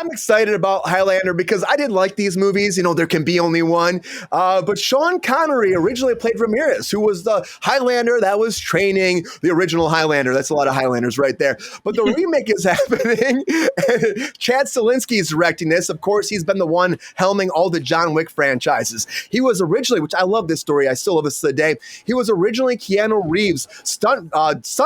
I'm excited about Highlander because I did like these movies. You know, there can be only one. But Sean Connery originally played Ramirez, who was the Highlander that was training the original Highlander. That's a lot of Highlanders right there. But the remake is happening. Chad Stahelski is directing this. Of course, he's been the one helming all the John Wick franchises. He was originally, which I love this story, I still love this to the day, he was originally Keanu Reeves' stunt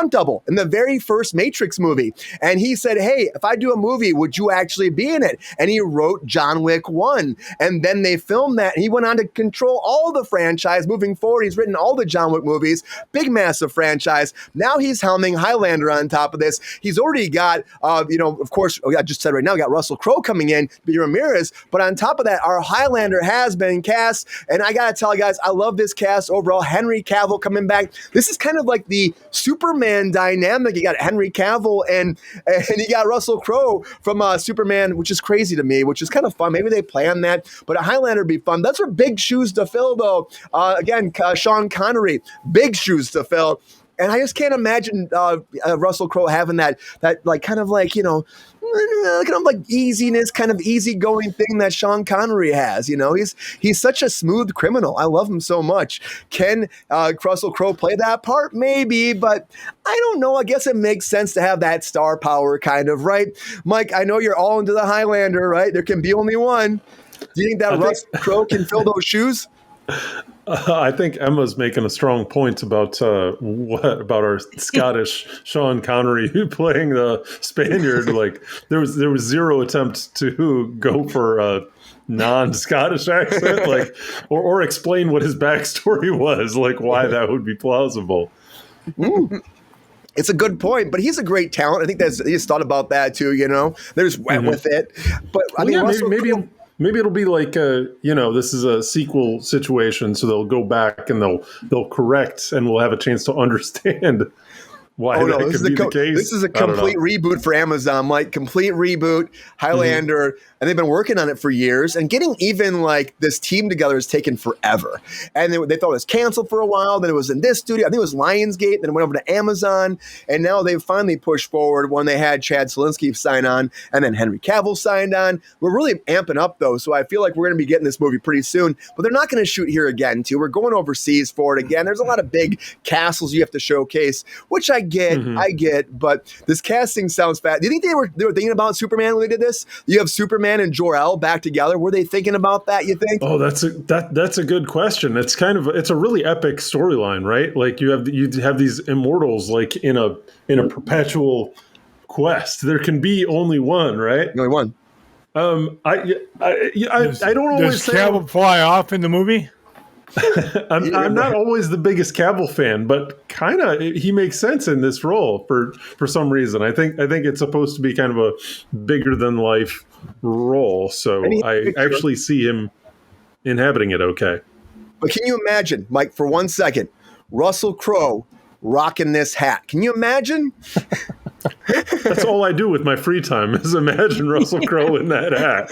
double in the very first Matrix movie. And he said, hey, if I do a movie, would you actually be in it? And he wrote John Wick 1. And then they filmed that. And he went on to control all the franchise moving forward. He's written all the John Wick movies, big, massive franchise. Now he's helming Highlander on top of this. He's already got, of course, I just said right now, we got Russell Crowe coming in to be Ramirez. But on top of that, our Highlander has been cast. And I got to tell you guys, I love this cast overall. Henry Cavill coming back. This is kind of like the Superman dynamic. You got Henry Cavill and you got Russell Crowe from Superman, which is crazy to me, which is kind of fun. Maybe they planned that, but a Highlander would be fun. That's for big shoes to fill, though. Again, Sean Connery, big shoes to fill. And I just can't imagine Russell Crowe having that like kind of like, kind of like easiness, kind of easygoing thing that Sean Connery has. He's such a smooth criminal. I love him so much. Can Russell Crowe play that part? Maybe, but I don't know. I guess it makes sense to have that star power kind of, right? Mike, I know you're all into the Highlander, right? There can be only one. Do you think that Russell Crowe can fill those shoes? I think Emma's making a strong point about our Scottish Sean Connery playing the Spaniard. Like there was zero attempt to go for a non-Scottish accent, like or explain what his backstory was, like why that would be plausible. It's a good point, but he's a great talent. I think he's thought about that too. They're just went with it. But I mean, maybe it'll be like this is a sequel situation, so they'll go back and they'll correct, and we'll have a chance to understand why that could be the case. This is a complete reboot for Amazon, Mike. Complete reboot, Highlander, and they've been working on it for years. And getting even like this team together has taken forever. And they thought it was canceled for a while. Then it was in this studio. I think it was Lionsgate. Then it went over to Amazon. And now they've finally pushed forward when they had Chad Stahelski sign on, and then Henry Cavill signed on. We're really amping up though, so I feel like we're going to be getting this movie pretty soon. But they're not going to shoot here again too. We're going overseas for it again. There's a lot of big castles you have to showcase, which I get, but this casting sounds fat. Do you think they were thinking about Superman when they did this? You have Superman and Jor-El back together. Were they thinking about that, you think? Oh, that's a good question. It's a really epic storyline, right? Like you have these immortals like in a perpetual quest. There can be only one, right? Only one. I don't always say. Does Cavill fly off in the movie? I'm not always the biggest Cavill fan, but kind of he makes sense in this role for some reason. I think it's supposed to be kind of a bigger than life role, so I actually see him inhabiting it okay. But can you imagine, Mike, for 1 second, Russell Crowe rocking this hat? Can you imagine? That's all I do with my free time is imagine Russell Crowe in that hat.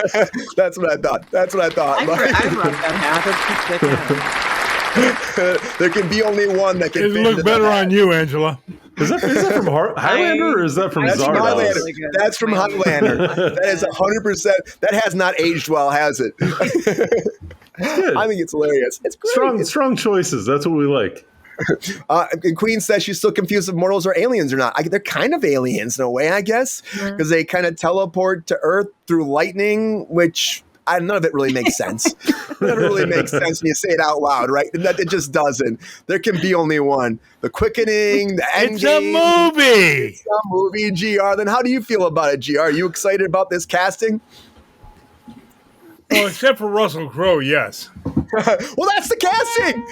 That's what I thought. I rock that hat. There can be only one that can. It'd look better on you, Angela. Is that from Highlander or is that from Zardoz? That's from Highlander. That is 100%. That has not aged well, has it? I think it's hilarious. It's great. Strong choices. That's what we like. And Queen says she's still confused if mortals are aliens or not. They're kind of aliens in a way, I guess, because they kind of teleport to Earth through lightning, which none of it really makes sense. None of it really makes sense when you say it out loud, right? It just doesn't. There can be only one. The quickening, the endgame. It's a movie. It's a movie, GR. Then how do you feel about it, GR? Are you excited about this casting? Well, except for Russell Crowe, yes. Well, that's the casting.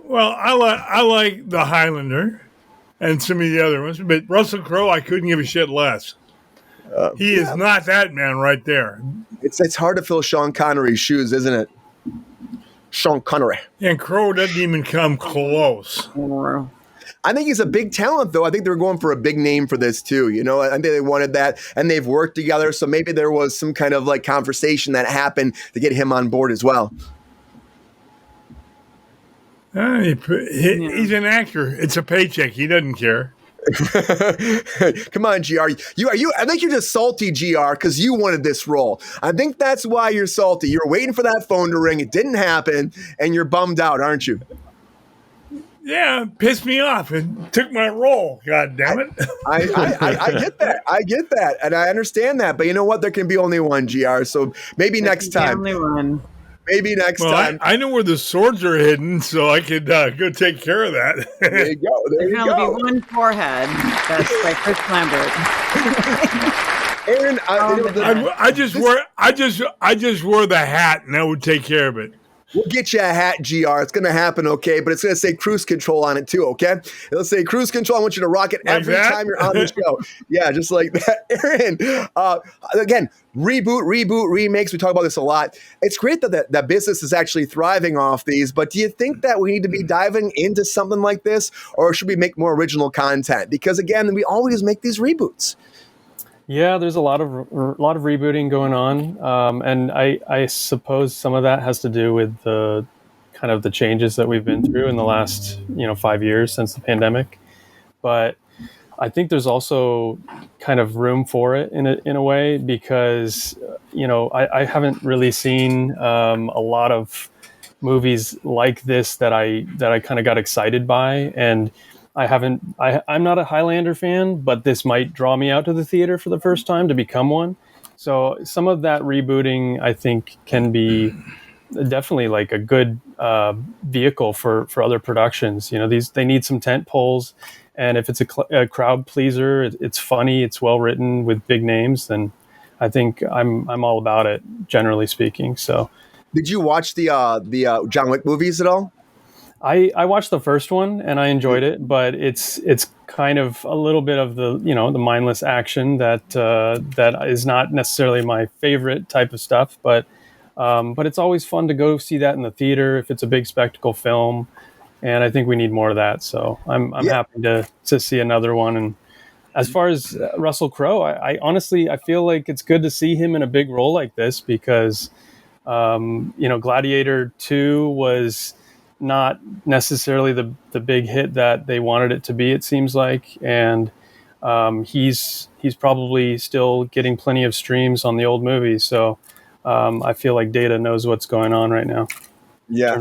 Well, I like the Highlander and some of the other ones, but Russell Crowe, I couldn't give a shit less. He is not that man right there. It's hard to fill Sean Connery's shoes, isn't it? Sean Connery. And Crowe doesn't even come close. I think he's a big talent, though. I think they were going for a big name for this, too. I think they wanted that, and they've worked together, so maybe there was some kind of like conversation that happened to get him on board as well. He's an actor. It's a paycheck. He doesn't care. Come on, GR. I think you're just salty, GR, because you wanted this role. I think that's why you're salty. You're waiting for that phone to ring. It didn't happen, and you're bummed out, aren't you? Yeah, it pissed me off and took my role. God damn it! I get that. I get that, and I understand that. But you know what? There can be only one, GR. So maybe next time. Only one. Maybe next time. I know where the swords are hidden, so I could go take care of that. There you go. There you There'll go. be one forehead. That's by Chris Lambert. Aaron, I just wore the hat, and that would take care of it. we'll get you a hat, GR. It's going to happen, okay? But it's going to say Cruise Control on it too, okay? It'll say Cruise Control. I want you to rock it Like every that? time you're on the show. Yeah, just like that. Aaron, again, reboot, remakes. We talk about this a lot. It's great that business is actually thriving off these, but do you think that we need to be diving into something like this, or should we make more original content? Because again, we always make these reboots. Yeah, there's a lot of rebooting going on, and I suppose some of that has to do with the kind of the changes that we've been through in the last 5 years since the pandemic. But I think there's also kind of room for it in a way, because I haven't really seen a lot of movies like this that I kind of got excited by. And I'm not a Highlander fan, but this might draw me out to the theater for the first time to become one. So some of that rebooting, I think, can be definitely like a good vehicle for other productions. They need some tent poles, and if it's a crowd pleaser, it's funny, it's well written with big names, then I think I'm all about it, generally speaking. So, did you watch the John Wick movies at all? I watched the first one and I enjoyed it, but it's kind of a little bit of the the mindless action that is not necessarily my favorite type of stuff. But it's always fun to go see that in the theater if it's a big spectacle film, and I think we need more of that. So I'm happy to see another one. And as far as Russell Crowe, I honestly feel like it's good to see him in a big role like this, because Gladiator 2 was not necessarily the big hit that they wanted it to be, it seems like, and he's probably still getting plenty of streams on the old movies. So I feel like Data knows what's going on right now. Yeah,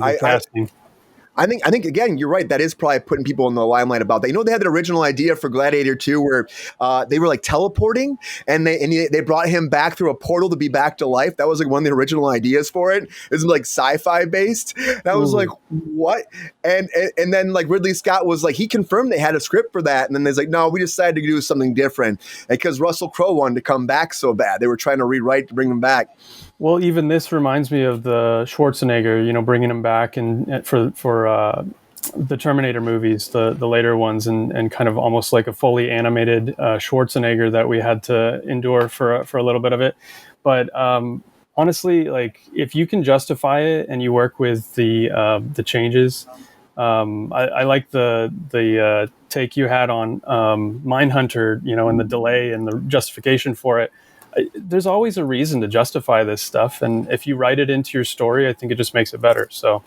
I think again, you're right. That is probably putting people in the limelight about that. They had the original idea for Gladiator 2 where they were like teleporting, and they brought him back through a portal to be back to life. That was like one of the original ideas for it. It was like sci-fi based. And I was like, what? And then like Ridley Scott was like, he confirmed they had a script for that, and then there's like, no, we decided to do something different because Russell Crowe wanted to come back so bad. They were trying to rewrite to bring him back. Well, even this reminds me of the Schwarzenegger, bringing him back and for the Terminator movies, the later ones, and kind of almost like a fully animated Schwarzenegger that we had to endure for a little bit of it. But honestly, like if you can justify it and you work with the changes, I like the take you had on Mindhunter, and the delay and the justification for it. There's always a reason to justify this stuff, and if you write it into your story, I think it just makes it better. So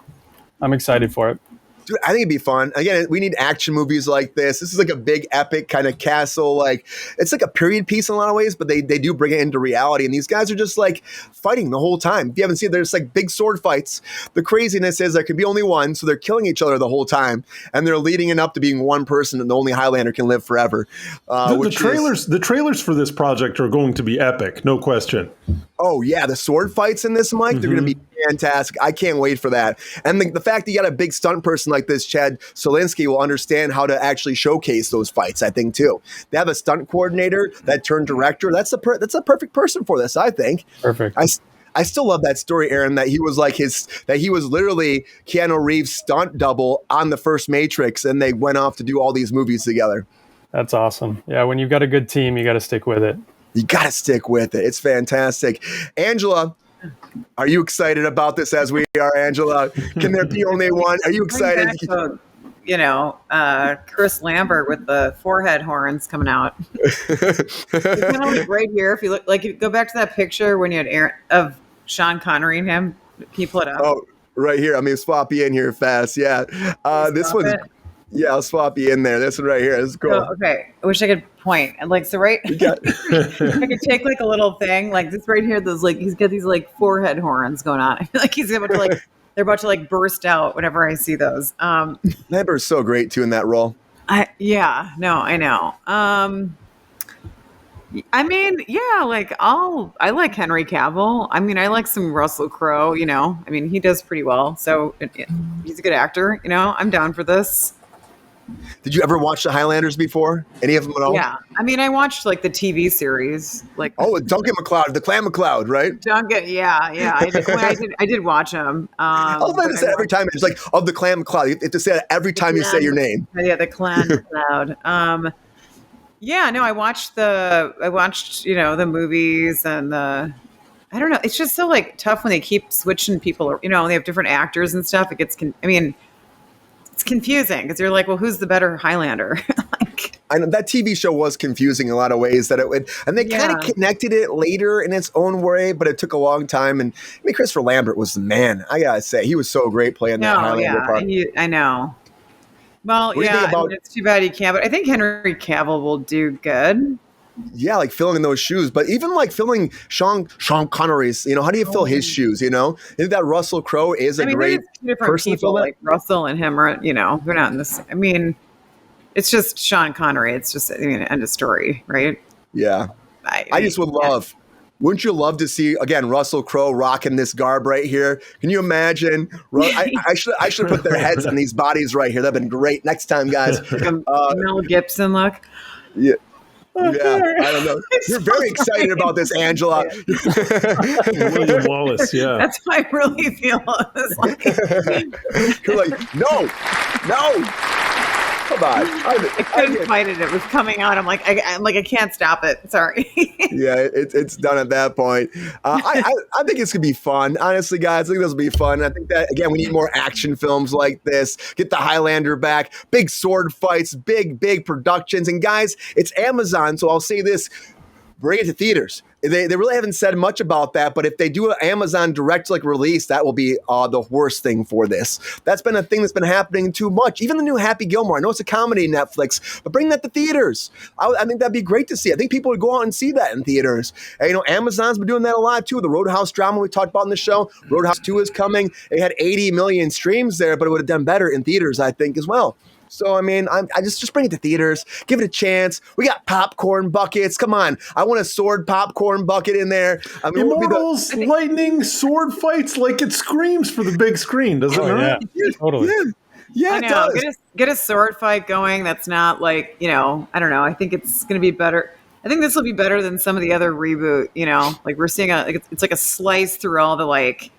I'm excited for it. Dude, I think it'd be fun. Again, we need action movies like this. This is like a big epic kind of castle. Like it's like a period piece in a lot of ways, but they do bring it into reality. And these guys are just like fighting the whole time. If you haven't seen it, there's like big sword fights. The craziness is there could be only one, so they're killing each other the whole time, and they're leading it up to being one person, and the only Highlander can live forever. The trailers for this project are going to be epic, no question. Oh yeah, the sword fights in this, Mike, they're going to be fantastic. I can't wait for that. And the fact that you got a big stunt person like this, Chad Solinsky, will understand how to actually showcase those fights, I think, too. They have a stunt coordinator that turned director. That's a perfect person for this, I think. Perfect. I still love that story, Aaron, that he was literally Keanu Reeves' stunt double on the first Matrix, and they went off to do all these movies together. That's awesome. Yeah, when you've got a good team, you got to stick with it. You got to stick with it. It's fantastic. Angela, are you excited about this as we are, Angela? Can there be only one? Are you excited? Chris Lambert with the forehead horns coming out. It's kind of like right here. If you look, like, you go back to that picture when you had of Sean Connery and him. Can you pull it up? Oh, right here. I mean, swap you in here fast. Yeah. This one's Yeah, I'll swap you in there. This one right here. This is cool. So, okay, I wish I could point and like so right. If I could take like a little thing like this right here. Those like he's got these like forehead horns going on. I feel like he's about to like they're about to like burst out whenever I see those. Lambert's so great too in that role. I know. I mean, yeah, like I like Henry Cavill. I mean, I like some Russell Crowe. You know, I mean, he does pretty well. So he's a good actor. You know, I'm down for this. Did you ever watch the Highlanders before? Any of them at all? Yeah, I mean, I watched like the TV series, like Duncan MacLeod, the Clan MacLeod, right? Duncan. Yeah. I did watch him. I love that say every time. It's like of the Clan MacLeod. You have to say that every time you say your name. Yeah, the Clan MacLeod. Yeah, no, I watched the movies and I don't know. It's just so like tough when they keep switching people. You know, they have different actors and stuff. It gets. It's confusing because you're like, well, who's the better Highlander? I know that TV show was confusing in a lot of ways and they kind of connected it later in its own way, but it took a long time. And I mean, Christopher Lambert was the man. I gotta say, he was so great playing that Highlander part. I know. Well, it's too bad he can't, but I think Henry Cavill will do good. Yeah, like filling in those shoes, but even like filling Sean Connery's, you know, how do you fill his shoes? You know, I think that Russell Crowe is a great person. People like Russell and him are, you know, they're not in this. I mean, it's just Sean Connery. It's just, end of story, right? Yeah, I just would love. Wouldn't you love to see again Russell Crowe rocking this garb right here? Can you imagine? I should put their heads on these bodies right here. That'd been great. Next time, guys. Mel Gibson look. Yeah. Yeah, I don't know. You're very excited about this, Angela. William Wallace, yeah. That's how I really feel. You're like, no. Come on. I couldn't fight it. It was coming out. I'm like, I can't stop it. Sorry. Yeah, it's done at that point. I think it's gonna be fun. Honestly, guys, I think this will be fun. I think that again, we need more action films like this. Get the Highlander back. Big sword fights. Big productions. And guys, it's Amazon, so I'll say this: bring it to theaters. They really haven't said much about that, but if they do an Amazon direct release, that will be the worst thing for this. That's been a thing that's been happening too much. Even the new Happy Gilmore, I know it's a comedy Netflix, but bring that to theaters. I think that'd be great to see. I think people would go out and see that in theaters. And, Amazon's been doing that a lot too. The Roadhouse drama we talked about in the show, Roadhouse 2 is coming. It had 80 million streams there, but it would have done better in theaters, I think, as well. So, I mean, I just bring it to theaters. Give it a chance. We got popcorn buckets. Come on. I want a sword popcorn bucket in there. I mean, Immortals, lightning, sword fights like it screams for the big screen, doesn't it? Yeah, totally. Yeah, I know. Get a sword fight going. That's not like, I don't know. I think it's going to be better. I think this will be better than some of the other reboot, like we're seeing it's like a slice through all the like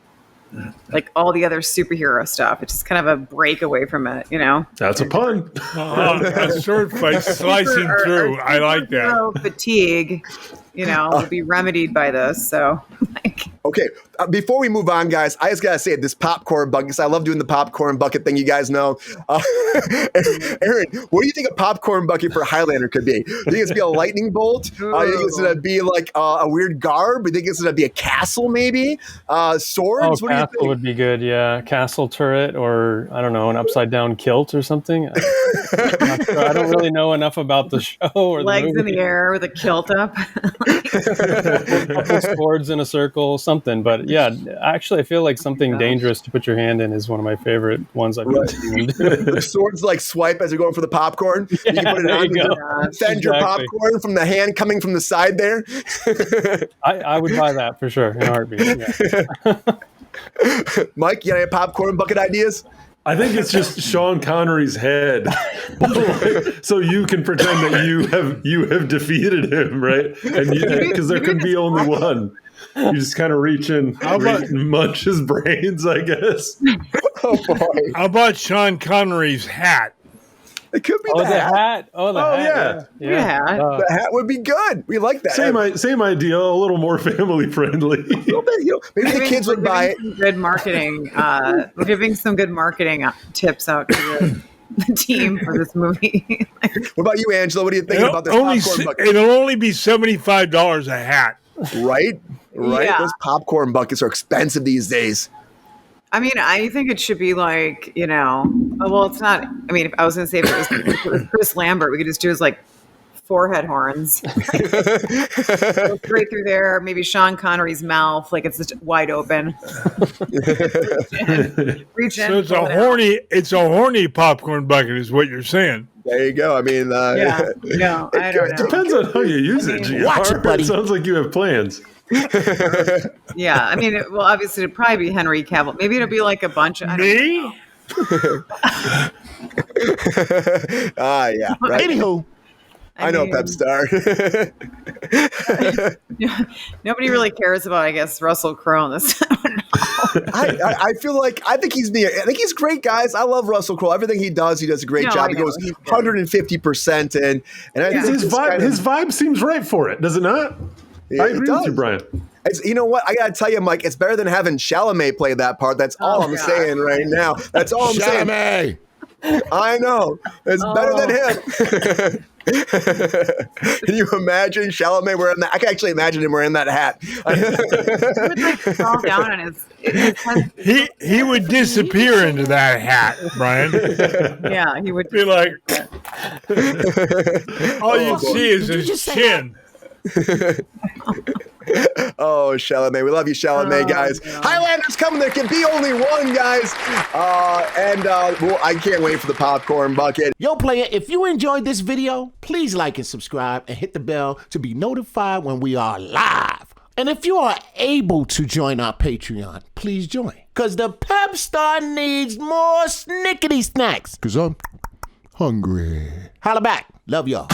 all the other superhero stuff. It's just kind of a break away from it, That's a pun. A sword fight slicing through. I like that. Fatigue, will be remedied by this. So, okay. Before we move on, guys, I just gotta say this popcorn bucket. I love doing the popcorn bucket thing. You guys know. Aaron, what do you think a popcorn bucket for Highlander could be? Do you think it's gonna be a lightning bolt? Do you think it's gonna be like a weird garb? Do you think it's gonna be a castle, maybe? Swords? Oh, castle would be good. Yeah, castle turret, or I don't know, an upside down kilt or something. I'm not sure. I don't really know enough about the show or legs the in the air with a kilt up. Couple swords in a circle, something. But yeah, actually, I feel like something dangerous to put your hand in is one of my favorite ones I've ever seen. The swords swipe as you're going for the popcorn. Yeah, you can put it on to defend your popcorn from the hand coming from the side there. I would buy that for sure in a heartbeat. Yeah. Mike, you got any popcorn bucket ideas? I think it's just Sean Connery's head, so you can pretend that you have defeated him, right? And because there could be only one. You just kind of reach in and munch his brains, I guess. Oh boy! How about Sean Connery's hat? It could be the hat. Oh, the hat. Yeah. The hat would be good. We like that. Same idea, a little more family friendly. A little bit, maybe the kids would buy it. Good marketing. We're giving some good marketing tips out to the team for this movie. What about you, Angela? What are you thinking about this popcorn bucket? It'll only be $75 a hat. Right? Yeah. Those popcorn buckets are expensive these days. I mean, I think it should be like, well, it's not. I mean, if I was going to say if it was Chris Lambert, we could just do his like forehead horns. Go straight through there. Maybe Sean Connery's mouth, like it's just wide open. Reach in, So it's a horny popcorn bucket, is what you're saying. There you go. I mean, yeah, no, I don't know. Depends on how you use it, GR. Watch it, buddy. It sounds like you have plans. Yeah, I mean, well, obviously it'd probably be Henry Cavill. Maybe it'll be like a bunch of Me? yeah. Right. Anywho, I know, Pep Star. Nobody really cares about, I guess, Russell Crowe in this. I feel like I think he's great, guys. I love Russell Crowe. Everything he does a great job. He goes 150%, and I think His vibe seems right for it, does it not? Yeah, I agree with you, Brian. You know what? I gotta tell you, Mike. It's better than having Chalamet play that part. That's all I'm saying right now. That's all I'm saying. I know. It's better than him. Can you imagine Chalamet wearing that? I can actually imagine him wearing that hat. He would like fall down on his head. He would disappear into that hat, Brian. Yeah, he would Be like, all you see is his chin. Oh, Chalamet. We love you, Chalamet, guys. God. Highlander's coming. There can be only one, guys. Well, I can't wait for the popcorn bucket. yo, player, if you enjoyed this video, please like and subscribe and hit the bell to be notified when we are live. And if you are able to join our Patreon, please join. Because the Pep Star needs more snickety snacks. Because I'm hungry. Holla back. Love y'all.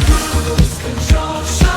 KRUSE Control.